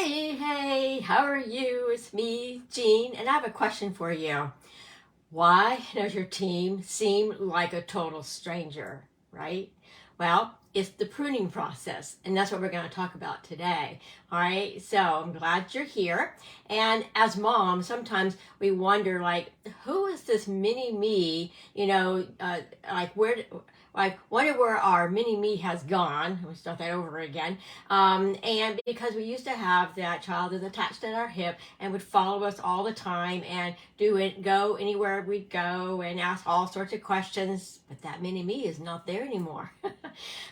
Hey, how are you? It's me, Jean, and I have a question for you. Why does your team seem like a total stranger, right? Well, it's the pruning process, and that's what we're going to talk about today. All right, so I'm glad you're here. And as moms, sometimes we wonder, like, who is this mini me? Like, wonder where our mini me has gone. We start that over again. And because we used to have that child is attached at our hip and would follow us all the time and go anywhere we'd go and ask all sorts of questions, but that mini me is not there anymore.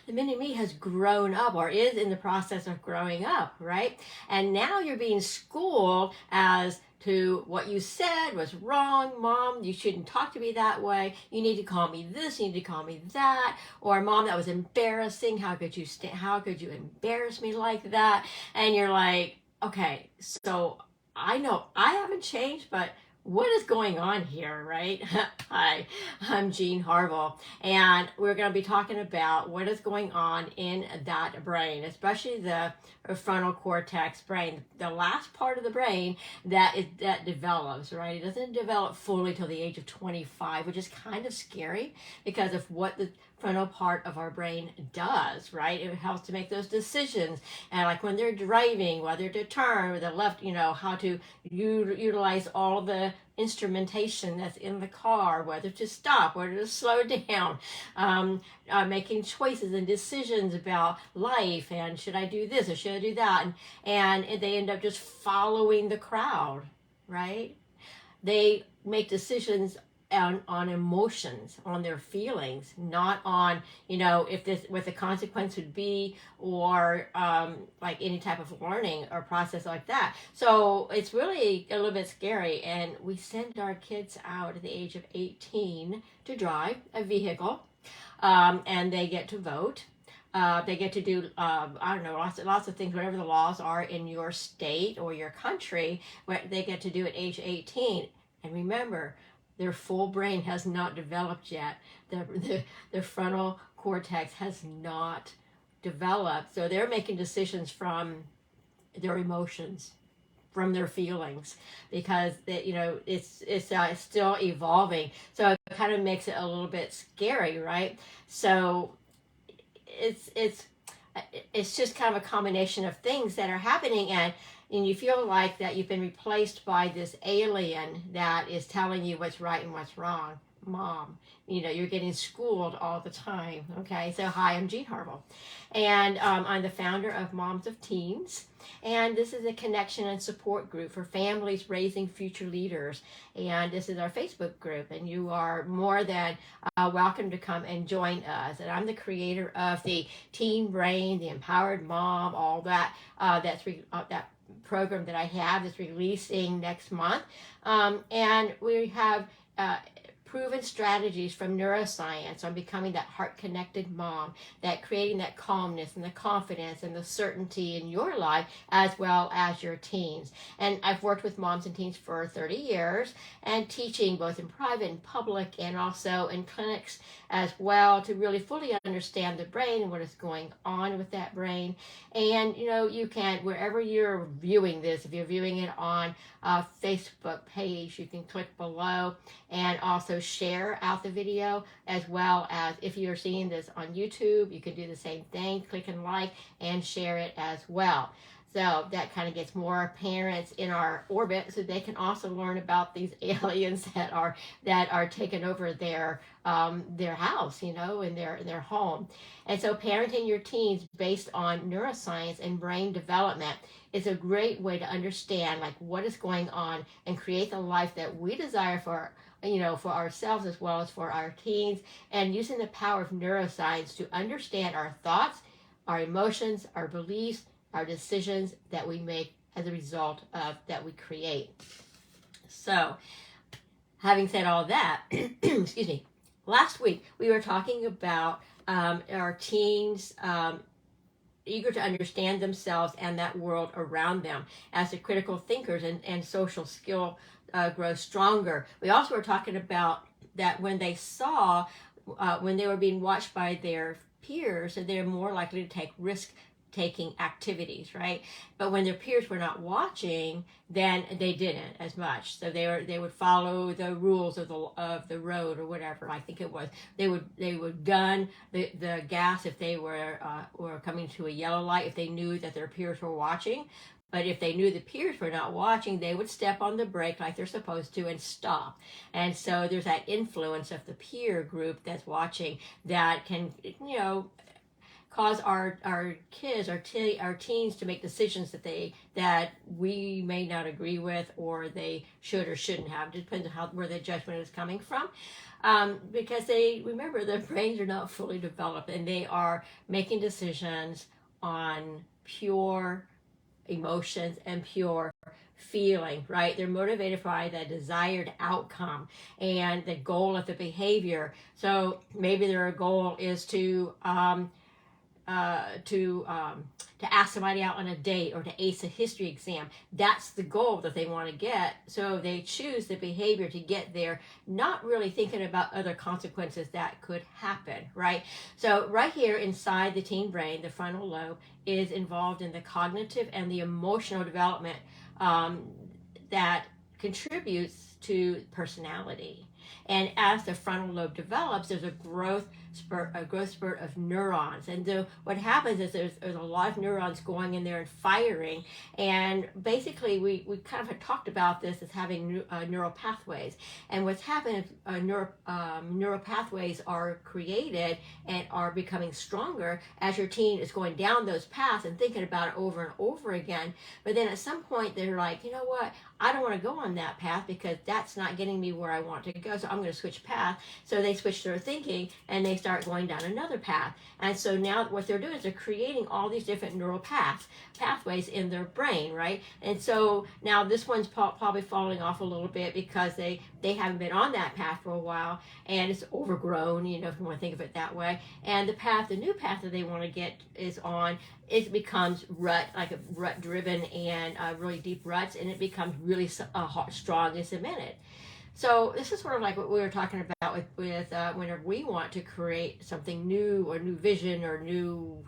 The mini me has grown up or is in the process of growing up, right? And now you're being schooled as to what you said was wrong. Mom, you shouldn't talk to me that way. You need to call me this, you need to call me that. Or mom, that was embarrassing. How could you embarrass me like that? And you're like, okay, so I know I haven't changed, but what is going on here, right? Hi, I'm Jean Harville, and we're going to be talking about what is going on in that brain, especially the frontal cortex brain, the last part of the brain that develops, right? It doesn't develop fully till the age of 25, which is kind of scary because of what the frontal part of our brain does, right? It helps to make those decisions, and like when they're driving, whether to turn or the left, how to utilize all the instrumentation that's in the car, whether to stop, whether to slow down, making choices and decisions about life, and should I do this or should I do that, and they end up just following the crowd, right? They make decisions on emotions, on their feelings, not on if this what the consequence would be, or like any type of learning or process like that. So it's really a little bit scary, and we send our kids out at the age of 18 to drive a vehicle, and they get to vote. They get to do, I don't know, lots of things, whatever the laws are in your state or your country, what they get to do at age 18. And remember, their full brain has not developed yet. The frontal cortex has not developed. So they're making decisions from their emotions, from their feelings, because it's still evolving. So it kind of makes it a little bit scary, right? So it's just kind of a combination of things that are happening, and you feel like that you've been replaced by this alien that is telling you what's right and what's wrong. Mom, you're getting schooled all the time. Okay, so hi, I'm Jean Harville, and I'm the founder of Moms of Teens, and this is a connection and support group for families raising future leaders, and this is our Facebook group, and you are more than welcome to come and join us. And I'm the creator of the Teen Brain, the Empowered Mom, all that that program that I have that's releasing next month, and we have proven strategies from neuroscience on becoming that heart-connected mom, that creating that calmness and the confidence and the certainty in your life as well as your teens. And I've worked with moms and teens for 30 years and teaching both in private and public and also in clinics as well to really fully understand the brain and what is going on with that brain. And you can, wherever you're viewing this, if you're viewing it on a Facebook page, you can click below and also share out the video, as well as if you're seeing this on YouTube, you can do the same thing, click and like and share it as well. So that kind of gets more parents in our orbit, so they can also learn about these aliens that are taking over their house, in their home. And so parenting your teens based on neuroscience and brain development is a great way to understand like what is going on and create the life that we desire for ourselves as well as for our teens, and using the power of neuroscience to understand our thoughts, our emotions, our beliefs, our decisions that we make as a result of that we create. So, having said all that, excuse me, last week we were talking about our teens eager to understand themselves and that world around them as the critical thinkers, and social skill grows stronger. We also were talking about that when they saw, when they were being watched by their peers, that they're more likely to take risk taking activities, right? But when their peers were not watching, then they didn't as much. So they would follow the rules of the road or whatever. I think it was they would gun the gas if they were coming to a yellow light if they knew that their peers were watching. But if they knew the peers were not watching, they would step on the brake like they're supposed to and stop. And so there's that influence of the peer group that's watching that can, cause our kids, our teens to make decisions that we may not agree with, or they should or shouldn't have. It depends on where the judgment is coming from. Because remember, their brains are not fully developed, and they are making decisions on pure emotions and pure feeling, right? They're motivated by the desired outcome and the goal of the behavior. So maybe their goal is to ask somebody out on a date or to ace a history exam. That's the goal that they want to get. So they choose the behavior to get there, not really thinking about other consequences that could happen, right? So right here inside the teen brain, the frontal lobe is involved in the cognitive and the emotional development that contributes to personality. And as the frontal lobe develops, there's a growth spurt of neurons. And what happens is there's a lot of neurons going in there and firing. And basically, we kind of had talked about this as having neural pathways. And what's happened is neural pathways are created and are becoming stronger as your teen is going down those paths and thinking about it over and over again. But then at some point, they're like, you know what? I don't want to go on that path because that's not getting me where I want to go. So I'm going to switch path. So they switch their thinking and they start going down another path. And so now what they're doing is they're creating all these different neural pathways in their brain, right? And so now this one's probably falling off a little bit because they haven't been on that path for a while and it's overgrown, if you want to think of it that way. And the new path that they want to get is on, it becomes like a rut driven and really deep ruts, and it becomes really strong and cemented. So this is sort of like what we were talking about with whenever we want to create something new or new vision or new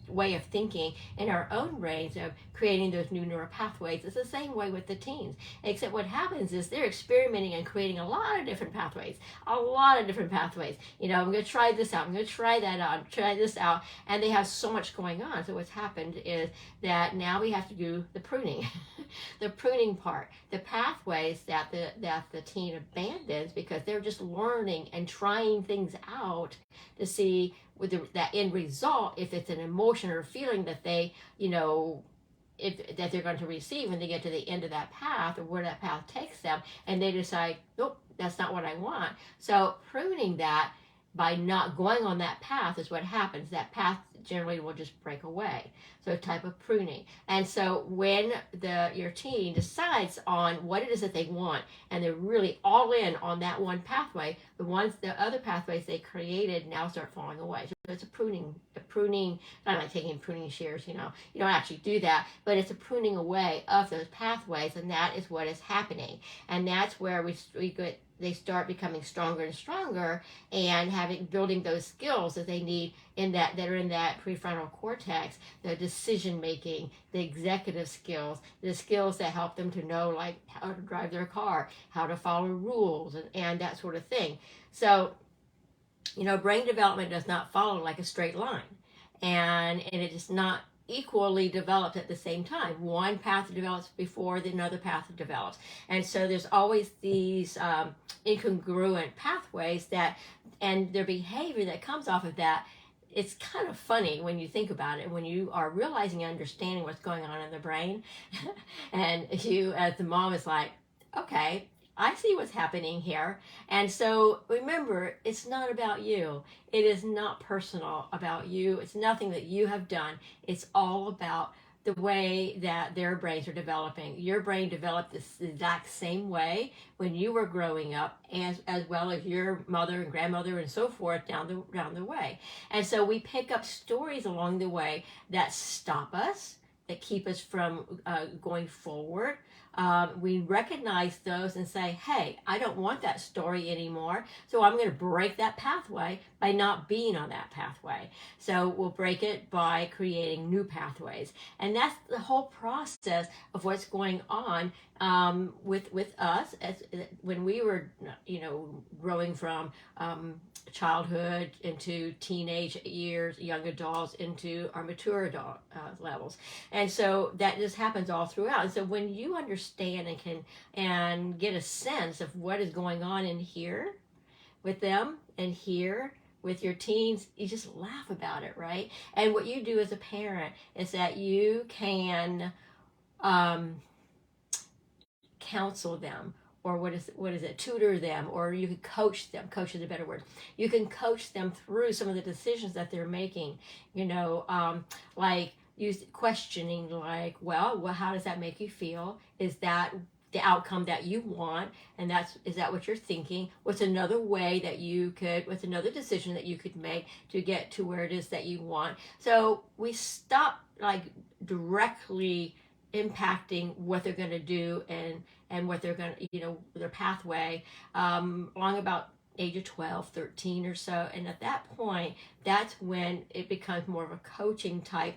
way of thinking in our own brains of creating those new neural pathways. It's the same way with the teens, except what happens is they're experimenting and creating a lot of different pathways. I'm going to try this out. I'm going to try that out. Try this out. And they have so much going on. So what's happened is that now we have to do the pruning, the pruning part, the pathways that the teen abandons because they're just learning and trying things out to see with that end result, if it's an emotion or feeling that they, that they're going to receive when they get to the end of that path or where that path takes them, and they decide, nope, that's not what I want. So pruning that by not going on that path is what happens. That path generally will just break away. So a type of pruning. And so when your teen decides on what it is that they want, and they're really all in on that one pathway, the other pathways they created now start falling away. So it's a pruning, not like taking pruning shears, you don't actually do that, but it's a pruning away of those pathways, and that is what is happening. And that's where they start becoming stronger and stronger and building those skills that they need that are in that prefrontal cortex, the decision making, the executive skills, the skills that help them to know like how to drive their car, how to follow rules, and that sort of thing. So, brain development does not follow like a straight line, and it is not equally developed at the same time. One path develops before the another path develops. And so there's always these incongruent pathways and their behavior that comes off of that. It's kind of funny when you think about it, when you are realizing and understanding what's going on in the brain. And you, as the mom, is like, okay, I see what's happening here. And so remember, it's not about you. It is not personal about you. It's nothing that you have done. It's all about the way that their brains are developing. Your brain developed this exact same way when you were growing up, as well as your mother and grandmother and so forth down the way. And so we pick up stories along the way that stop us, that keep us from going forward, we recognize those and say, hey, I don't want that story anymore, so I'm going to break that pathway by not being on that pathway. So we'll break it by creating new pathways. And that's the whole process of what's going on with us when we were, growing from childhood into teenage years, young adults into our mature adult levels. And so that just happens all throughout. And so when you understand and get a sense of what is going on in here with them and here with your teens, you just laugh about it, right? And what you do as a parent is that you can counsel them, or what is it, tutor them, or you can coach them. Coach is a better word. You can coach them through some of the decisions that they're making, like use questioning, like, well, how does that make you feel? Is that the outcome that you want? And is that what you're thinking? What's another decision that you could make to get to where it is that you want? So we stop like directly impacting what they're going to do and what they're going to, their pathway, along about age of 12, 13 or so. And at that point, that's when it becomes more of a coaching type,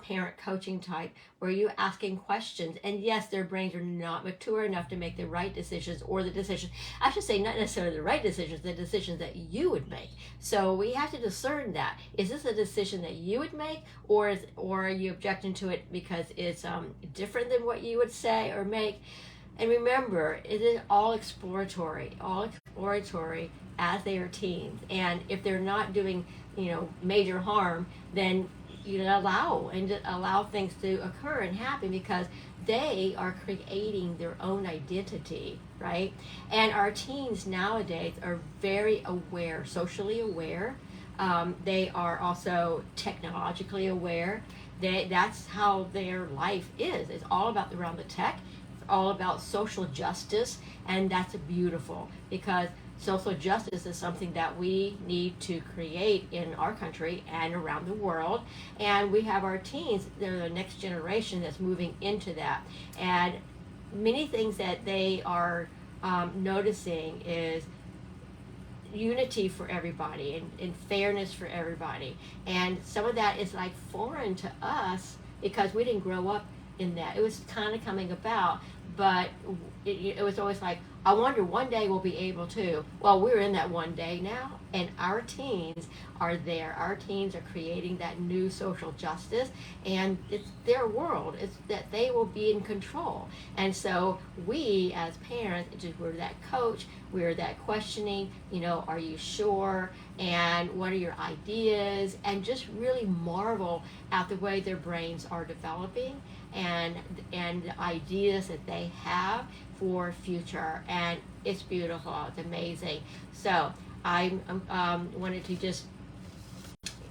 parent coaching type, where you're asking questions. And yes, their brains are not mature enough to make the right decisions, or I should say, not necessarily the right decisions, the decisions that you would make. So we have to discern that. Is this a decision that you would make, or are you objecting to it because it's different than what you would say or make? And remember, it is all exploratory as they are teens. And if they're not doing, major harm, then you allow things to occur and happen, because they are creating their own identity, right? And our teens nowadays are very aware, socially aware. They are also technologically aware. That's how their life is. It's all about around the tech. All about social justice, and that's beautiful, because social justice is something that we need to create in our country and around the world. And we have our teens, they're the next generation that's moving into that. And many things that they are noticing is unity for everybody and fairness for everybody. And some of that is like foreign to us because we didn't grow up in that. It was kind of coming about, but it was always like, I wonder one day we'll be able to. Well, we're in that one day now, and our teens are there. Our teens are creating that new social justice, and it's their world. It's that they will be in control. And so we as parents, we're that coach, we're that questioning, are you sure? And what are your ideas? And just really marvel at the way their brains are developing and the ideas that they have for future. And it's beautiful. It's amazing. So I wanted to just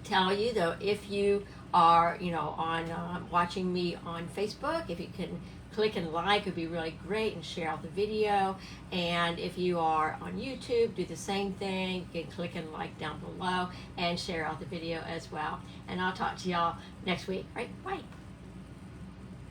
tell you, though, if you are on watching me on Facebook, if you can click and like, it'd be really great, and share out the video. And if you are on YouTube, do the same thing. You can click and like down below and share out the video as well. And I'll talk to y'all next week. All right, bye.